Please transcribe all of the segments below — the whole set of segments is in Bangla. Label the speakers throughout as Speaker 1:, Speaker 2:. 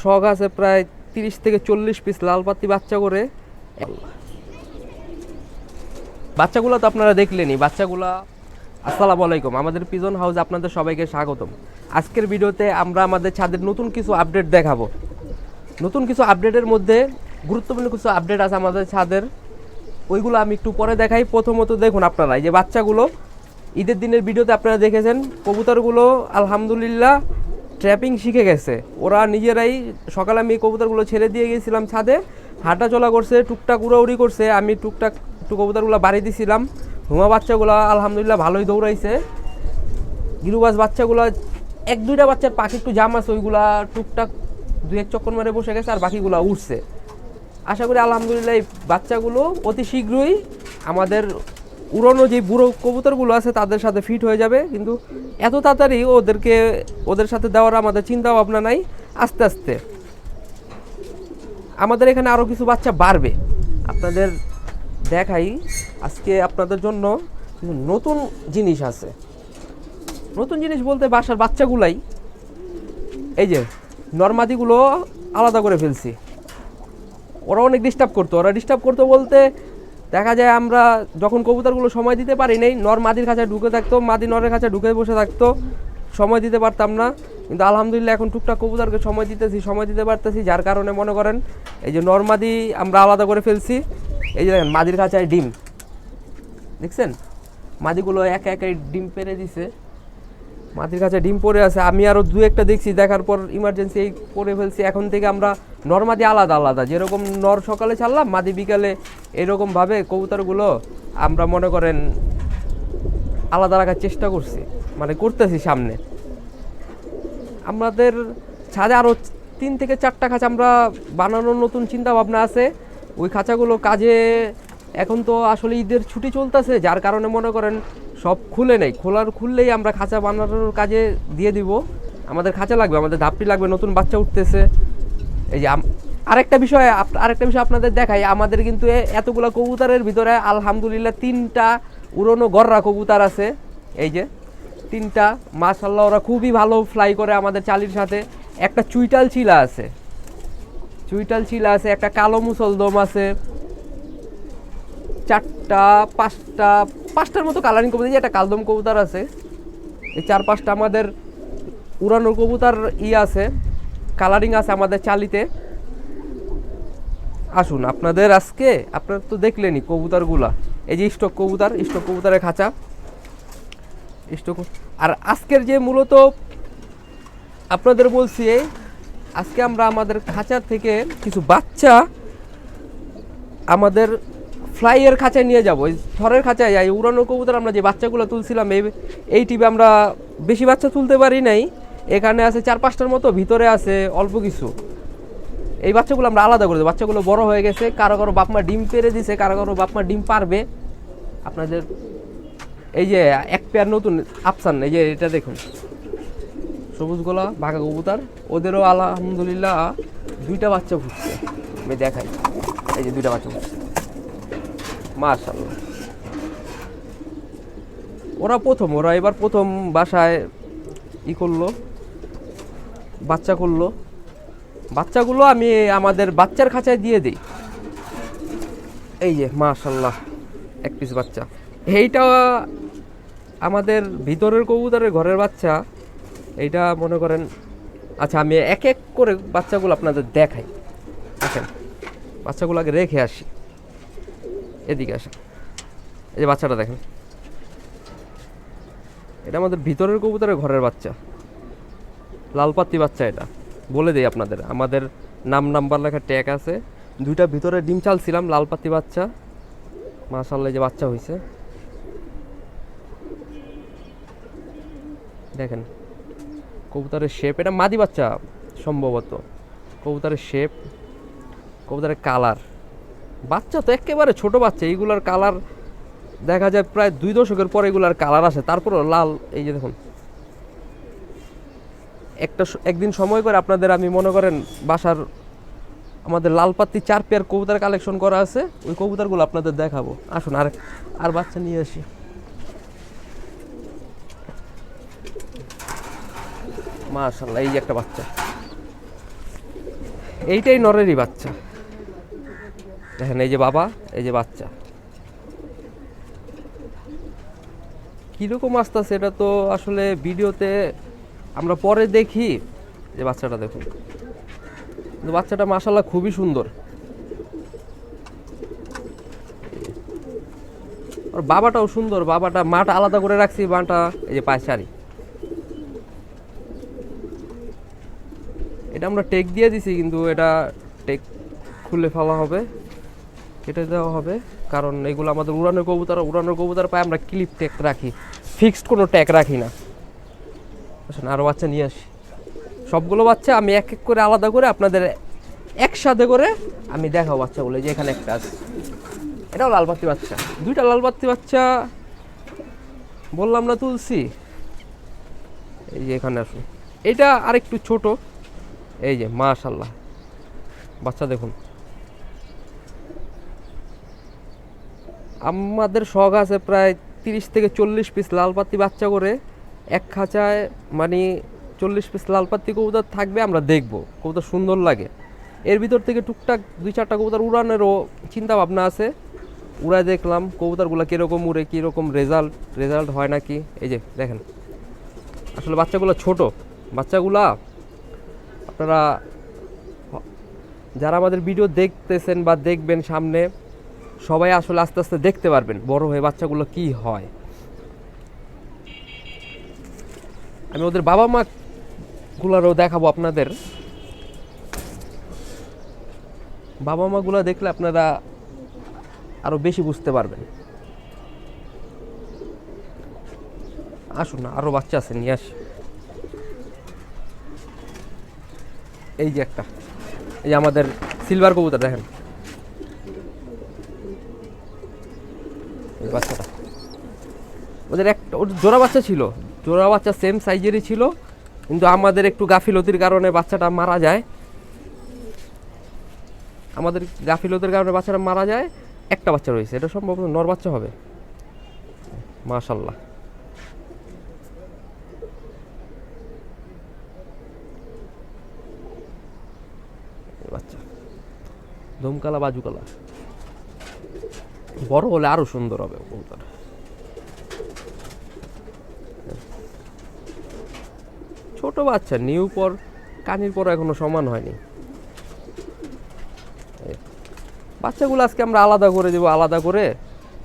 Speaker 1: শখ আছে প্রায় 30 থেকে 40 পিস লাল পাতি বাচ্চা করে। বাচ্চাগুলো তো আপনারা দেখলেনই। বাচ্চাগুলা, আসসালামু আলাইকুম, আমাদের পিজন হাউস আপনাদের সবাইকে স্বাগতম। আজকের ভিডিওতে আমরা আমাদের ছাদের নতুন কিছু আপডেট দেখাবো। নতুন কিছু আপডেটের মধ্যে গুরুত্বপূর্ণ কিছু আপডেট আছে আমাদের ছাদের, ওইগুলো আমি একটু পরে দেখাই। প্রথমত দেখুন আপনারা, এই যে বাচ্চাগুলো ঈদের দিনের ভিডিওতে আপনারা দেখেছেন, কবুতরগুলো আলহামদুলিল্লাহ ট্র্যাপিং শিখে গেছে। ওরা নিজেরাই, সকালে আমি কবুতরগুলো ছেড়ে দিয়ে গিয়েছিলাম ছাদে, হাঁটা চলা করছে, টুকটাক উড়াউড়ি করছে। আমি টুকটাক একটু কবুতরগুলো বাড়ি দিয়েছিলাম। হুমা বাচ্চাগুলো আলহামদুলিল্লাহ ভালোই দৌড়াইছে। গিরুবাজ বাচ্চাগুলো, এক দুইটা বাচ্চার পাখি একটু জাম আছে, ওইগুলা টুকটাক 2-1 চক্কর মেরে বসে গেছে, আর বাকিগুলো উঠছে। আশা করি আলহামদুলিল্লাহ এই বাচ্চাগুলো অতি শীঘ্রই আমাদের উড়ানো যে বুড়ো কবুতরগুলো আছে তাদের সাথে ফিট হয়ে যাবে। কিন্তু এত তাড়াতাড়ি ওদের সাথে দেওয়ার আমাদের চিন্তা ভাবনা নাই। আস্তে আস্তে আমাদের এখানে আরও কিছু বাচ্চা বাড়বে, আপনাদের দেখাই। আজকে আপনাদের জন্য নতুন জিনিস আছে। নতুন জিনিস বলতে বাসার বাচ্চাগুলাই, এই যে নরমাদিগুলো আলাদা করে ফেলছি। ওরা অনেক ডিস্টার্ব করতো বলতে দেখা যায় আমরা যখন কবুতরগুলো সময় দিতে পারি নাই, নর মাদির কাছে ঢুকে থাকতো, মাদি নরের কাছে ঢুকে বসে থাকতো, সময় দিতে পারতাম না। কিন্তু আলহামদুলিল্লাহ এখন টুকটাক কবুতরকে সময় দিতে পারতেছি, যার কারণে মনে করেন এই যে নরমাদি আমরা আলাদা করে ফেলছি। এই যে দেখেন মাদির কাছে ডিম দেখছেন, মাদিগুলো একা একাই ডিম পেরে দিছে, মাদির কাছে ডিম পড়ে আছে। আমি আরও 2-1টা দেখছি, দেখার পর ইমার্জেন্সি এই করে ফেলছি। এখন থেকে আমরা নরমাদি আলাদা আলাদা, যেরকম নর সকালে ছাড়লাম, মাদি বিকালে, এরকমভাবে কবুতরগুলো আমরা মনে করেন আলাদা রাখার চেষ্টা করতেছি সামনে। আমাদের ছাদে আরও 3 থেকে 4টা খাঁচা আমরা বানানোর নতুন চিন্তা ভাবনা আছে। ওই খাঁচাগুলো কাজে এখন তো আসলে ঈদের ছুটি চলতেছে, যার কারণে মনে করেন সব খুলে নেই। খুললেই আমরা খাঁচা বানানোর কাজে দিয়ে দিব। আমাদের খাঁচা লাগবে, আমাদের ধাপটি লাগবে, নতুন বাচ্চা উঠতেছে। এই যে আরেকটা বিষয় আপনাদের দেখাই, আমাদের কিন্তু এতগুলো কবুতরের ভিতরে আলহামদুলিল্লাহ 3টা উড়নো গররা কবুতর আছে। এই যে 3টা, মাশাআল্লাহ ওরা খুবই ভালো ফ্লাই করে আমাদের চালির সাথে। একটা চুইটাল চিলা আছে, একটা কালো মুসলদম আছে, 5টার মতো কালারিং কবুতর, একটা কালদম কবুতর আছে। এই 4-5টা আমাদের উড়ানো কবুতর আছে, কালারিং আছে আমাদের চালিতে। আসুন আপনারা তো দেখলেনই কবুতরগুলা। এই যে স্টক কবুতরের খাঁচা আর আজকের যে মূলত আপনাদের বলছি, আজকে আমরা আমাদের খাঁচার থেকে কিছু বাচ্চা আমাদের ফ্লাইয়ের খাঁচায় নিয়ে যাবো। এই থরের খাঁচায় যাই, উড়ানো কবুতর আমরা যে বাচ্চাগুলো তুলছিলাম, এই টিপে আমরা বেশি বাচ্চা তুলতে পারি নাই। এখানে আছে 4-5টার মতো, ভিতরে আছে অল্প কিছু। এই বাচ্চাগুলো আমরা আলাদা করে দেবো। বাচ্চাগুলো বড় হয়ে গেছে, কারো বাপমা ডিম পেরে দিছে, কারো বাপমা ডিম পারবে। আপনাদের এই যে এক পেয়ার নতুন আফসান, এই যে এটা দেখুন, সবুজ গলা বাঘা কবুতর, ওদেরও আলহামদুলিল্লাহ 2টা বাচ্চা ফুটছে। আমি দেখাই, এই যে 2টা বাচ্চা ফুটছে, মাশাআল্লাহ। ওরা এবার প্রথম বাসায় বাচ্চাগুলো আমি আমাদের বাচ্চার খাঁচায় দিয়ে দিই। এই যে মাশাআল্লাহ 1 পিস বাচ্চা, এইটা আমাদের ভিতরের কবুতরের ঘরের বাচ্চা। এইটা মনে করেন, আচ্ছা আমি এক এক করে বাচ্চাগুলো আপনাদের দেখাই। দেখেন বাচ্চাগুলো আগে রেখে আসি, এদিকে আসেন। এই যে বাচ্চাটা দেখেন, এটা আমাদের ভিতরের কবুতরের ঘরের বাচ্চা, লালপাতি বাচ্চা। এটা বলে দেই আপনাদের, আমাদের নাম্বার লেখা ট্যাগ আছে। 2টা ভিতরে ডিম চালছিলাম, লালপাতি বাচ্চা, মাশাআল্লাহ যে বাচ্চা হয়েছে দেখেন। কবুতরের শেপ, এটা মাদি বাচ্চা সম্ভবত। কবুতরের শেপ, কবুতরের কালার, বাচ্চা তো একেবারে ছোট বাচ্চা। এইগুলার কালার দেখা যায় প্রায় 2 দশকের পর এগুলার কালার আসে, তারপরও লাল। এই যে দেখুন, একদিন সময় করে আপনাদের আমি মনে করেন বাসার আমাদের লালপাতি 4 পেয়ার কবুতর কালেকশন করা আছে, ওই কবুতরগুলো আপনাদের দেখাবো। আসুন আর বাচ্চা নিয়ে আসি। মাশাআল্লাহ এই যে একটা বাচ্চা, এইটাই নরেরই বাচ্চা, দেখেন এই যে বাবা, এই যে বাচ্চা। কীরকম আসতেছে এটা তো আসলে ভিডিওতে আমরা পরে দেখি। যে বাচ্চাটা দেখুন, কিন্তু বাচ্চাটা মাশাআল্লাহ খুবই সুন্দর। আর বাবাটাও সুন্দর, বাবাটা মাটা আলাদা করে রাখছি, মাটা এই যে পায়চারি। এটা আমরা টেক দিয়ে দিছি, কিন্তু এটা টেক খুলে ফেলা হবে, কেটে দেওয়া হবে, কারণ এগুলো আমাদের উড়ানোর কবুতর পায় আমরা ক্লিপ টেক রাখি, ফিক্সড কোনো ট্যাগ রাখি না। আসলে আরও বাচ্চা নিয়ে আসি, সবগুলো বাচ্চা আমি এক এক করে আলাদা করে আপনাদের একসাথে করে আমি দেখাবো বাচ্চাগুলো। যে এখানে একটা আছে, এটাও লালপাত্তি বাচ্চা, দুইটা লালপাত্তি বাচ্চা বললাম না তুলসি। এই যে এখানে আসুন, এটা আরেকটু ছোট, এই যে মাশাআল্লাহ বাচ্চা দেখুন। আমাদের শখ আছে প্রায় 30 থেকে 40 পিস লালপাত্তি বাচ্চা করে এক খাঁচায়, মানে 40 পিস লালপাত্তি কবুতর থাকবে, আমরা দেখবো কবুতর সুন্দর লাগে। এর ভিতর থেকে টুকটাক 2-4টা কবুতর উড়ানোরও চিন্তা ভাবনা আছে, উড়ায় দেখলাম কবুতরগুলো কীরকম উড়ে, কীরকম রেজাল্ট হয় নাকি। এই যে দেখেন, আসলে বাচ্চাগুলো ছোট, বাচ্চাগুলা আপনারা যারা আমাদের ভিডিও দেখতেছেন বা দেখবেন সামনে, সবাই আসলে আস্তে আস্তে দেখতে পারবেন বড় হয়ে বাচ্চাগুলো কি হয়। আমি ওদের বাবা মা গুলারও দেখাবো আপনাদের, বাবা মা গুলা দেখলে আপনারা আরো বেশি বুঝতে পারবেন। আসুন না, আরো বাচ্চা আছে, নিয়ে আসি। এই যে একটা, এই যে আমাদের সিলভার কবুতর দেখেন, এই বাচ্চাটা ওদের একটা জোড়া বাচ্চা ছিল, জোড়া বাচ্চা সেম সাইজেরই ছিল, কিন্তু আমাদের একটু গাফিলতির কারণে বাচ্চাটা মারা যায়, মারা যায়। একটা বাচ্চা রয়েছে, এটা সম্ভবত নর বাচ্চা হবে। মাশাআল্লাহ, বাচ্চা দমকালা বাজুকালা, বড় হলে আরো সুন্দর হবে কবুতর। ছোট বাচ্চা, নিউ পর কানির পর এখনো সমান হয়নি। বাচ্চাগুলো আজকে আমরা আলাদা করে দেবো, আলাদা করে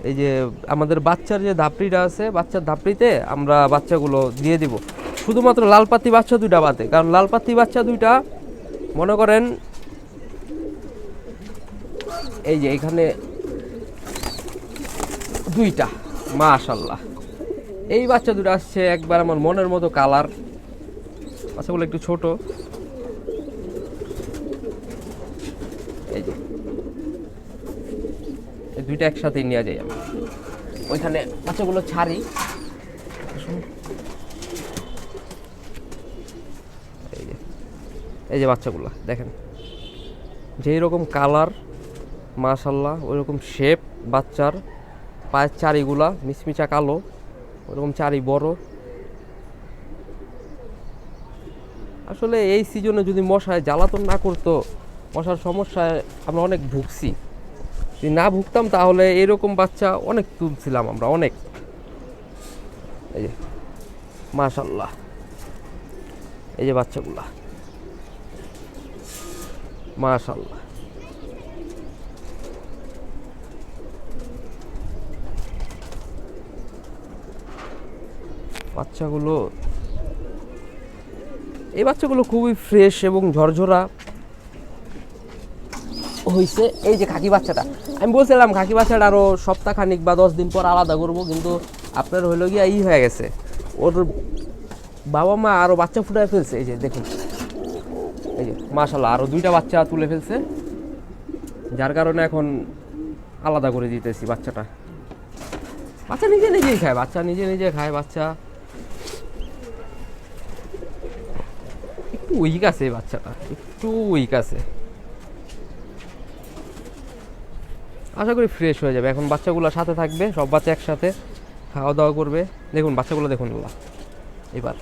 Speaker 1: এই যে আমাদের বাচ্চার যে ধাপড়িটা আছে, বাচ্চার ধাপড়িতে আমরা বাচ্চাগুলো দিয়ে দিব, শুধুমাত্র লালপাতি বাচ্চা দুইটা বাদে। কারণ লালপাতি বাচ্চা দুইটা মনে করেন এই যে এখানে দুইটা, মাশাআল্লাহ এই বাচ্চা দুটো আসছে একবার আমার মনের মতো কালার। বাচ্চাগুলো একটু ছোট, এই যে এই দুইটা একসাথেই নিয়ে যাই আমি, ওইখানে বাচ্চাগুলো ছাড়ি। এই যে বাচ্চাগুলো দেখেন, যেই রকম কালার মাশাআল্লাহ, ওই রকম শেপ বাচ্চার, পায়ের চারিগুলা মিচমিচা কালো, ওরকম চারি বড়। আসলে এই সিজনে যদি মশায় জ্বালাতন না করতো, মশার সমস্যায় আমরা অনেক ভুগছি, যদি না ভুগতাম তাহলে এরকম বাচ্চা অনেক তুলছিলাম আমরা, অনেক। এই যে মাশাআল্লাহ, এই যে বাচ্চাগুলা মাশাআল্লাহ, বাচ্চাগুলো, এই বাচ্চাগুলো খুবই ফ্রেশ এবং ঝরঝরা হয়েছে। এই যে খাকি বাচ্চাটা, আমি বলছিলাম খাকি বাচ্চাটা আরও সপ্তাহখানিক বা 10 দিন পর আলাদা করবো, কিন্তু আপনার হইলো গিয়া হয়ে গেছে, ওর বাবা মা আরও বাচ্চা ফুটায় ফেলছে। এই যে দেখুন, এই যে মাশাআল্লাহ আরও দুইটা বাচ্চা তুলে ফেলছে, যার কারণে এখন আলাদা করে দিতেছি বাচ্চাটা। বাচ্চা নিজেই খায়, বাচ্চা নিজে খায়। বাচ্চা একটু উইক আছে, বাচ্চাটা একটু উইক আছে, আশা করি ফ্রেশ হয়ে যাবে। এখন বাচ্চাগুলো সাথে থাকবে, সব বাচ্চা একসাথে খাওয়া দাওয়া করবে। দেখুন বাচ্চাগুলো দেখুন, আল্লাহ এবার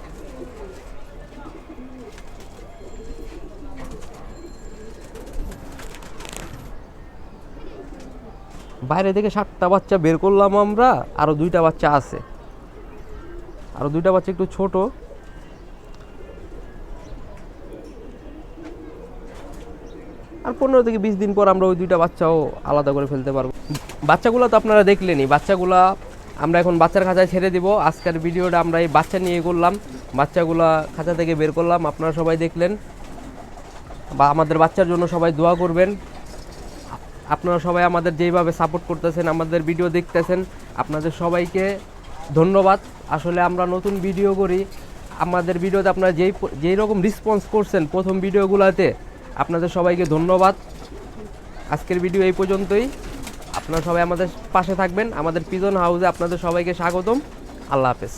Speaker 1: বাইরে থেকে 7টা বাচ্চা বের করলাম আমরা, আরও 2টা বাচ্চা আছে, আরও 2টা বাচ্চা একটু ছোট। আর 15 থেকে 20 দিন পর আমরা ওই 2টা বাচ্চাও আলাদা করে ফেলতে পারবো। বাচ্চাগুলো তো আপনারা দেখলেনই, বাচ্চাগুলা আমরা এখন বাচ্চার খাঁচায় ছেড়ে দিব। আজকের ভিডিওটা আমরা এই বাচ্চা নিয়ে করলাম, বাচ্চাগুলা খাঁচা থেকে বের করলাম, আপনারা সবাই দেখলেন। বা আমাদের বাচ্চার জন্য সবাই দোয়া করবেন। আপনারা সবাই আমাদের যেইভাবে সাপোর্ট করতেছেন, আমাদের ভিডিও দেখতেছেন, আপনাদের সবাইকে ধন্যবাদ। আসলে আমরা নতুন ভিডিও করি, আমাদের ভিডিওতে আপনারা যেই রকম রেসপন্স করছেন প্রথম ভিডিওগুলোতে, আপনাদের সবাইকে ধন্যবাদ। আজকের ভিডিও এই পর্যন্তই। আপনারা সবাই আমাদের পাশে থাকবেন। আমাদের পিজন হাউসে আপনাদের সবাইকে স্বাগতম। আল্লাহ হাফেজ।